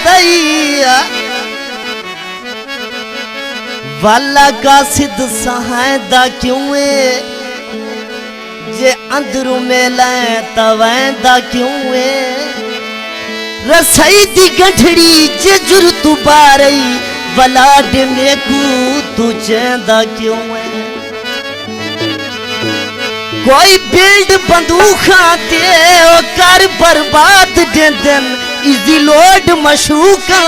दैया वाला कासिद सहायदा क्यों है जे अंदरू मेला तवैंदा क्यों है रसाई दी गठड़ी जे जुर तू बारई वलाड मेकू तू चेंदा क्यों है कोई बिल्ड बंदूखा ते ओ कर बर्बाद दे दिन इजी लोड मशूका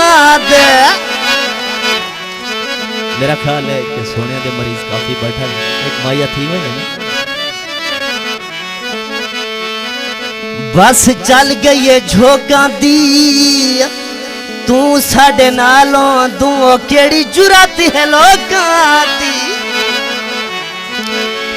दे। मेरा ख्याल है कि सोने के मरीज काफी बैठा है एक माया थी वही ना बस चल गई है झोंका दी तू साडे नालों तू केड़ी जुरात है लोकां दी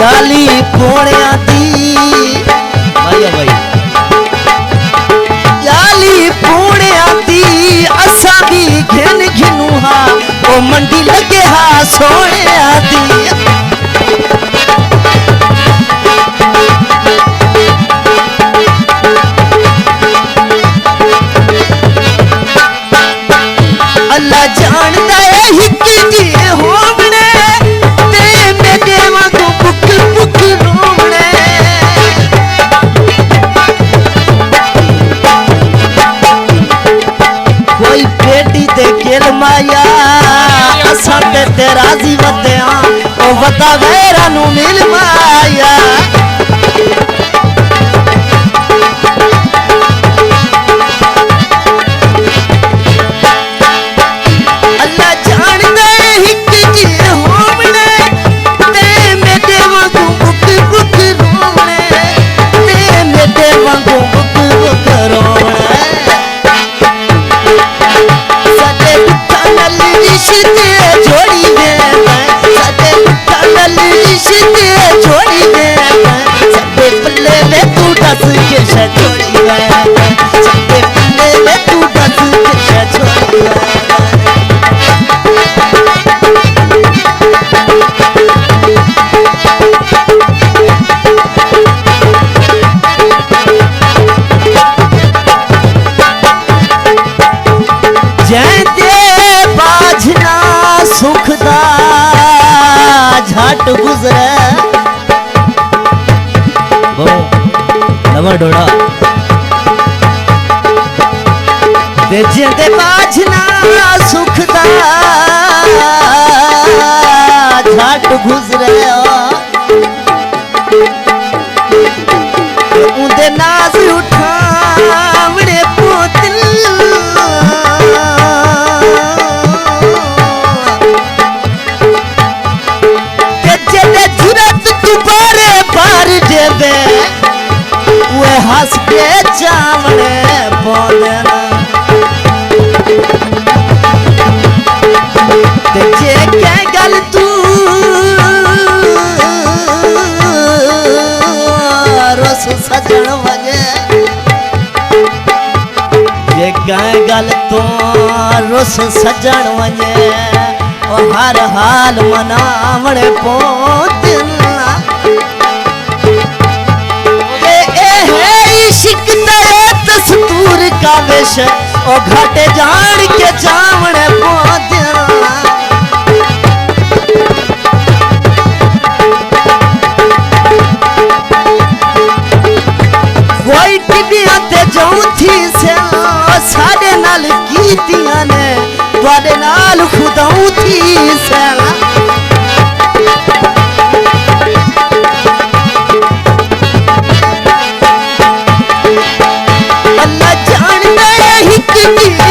याली पोणिया दी माया भाई याली पोणिया दी असा भी घिन घिनू हा ओ मंडी लगे हा सोनिया दी अल्लाह जानदा है हिक जी होवणे ते मेरे वांगू बुक बुक रोवणे कोई बेटी दे किल माया असां ते राजी वदया ओ वदा वेरा नु मिल माया अल्लाह जानदा है हिक जी होवणे ते मेरे वांगू बुक बुक रोवणे ते मेरे वांगू बुक बुक रोवणे सदे टनल रिश्ते जोड़ी वेंदा सदे टनल रिश्ते जोड़ी वेंदा सदे पल्ले वे तू दस के छोड़ी वेंदा सदे पल्ले वे तू दस के छोड़ी वेंदा जैते बाजना सुखदा झट गुजरे वो नवा डोड़ा जैते बाजना सुखदा झट गुजरे उन्दे नाज उठावणे पोतल हस के चावणे बोलना ते जे के गल तू रस सजण वजे जे के गल तू रस सजण वजे ओ हर हाल मनावणे पोतना दस्तूर का वेश ओ घाटे जान के जावणे पोतना कोई टिबिया ते जाऊं थी से साडे नाल कीतियां ने तुहाडे नाल खुदाऊं थी से की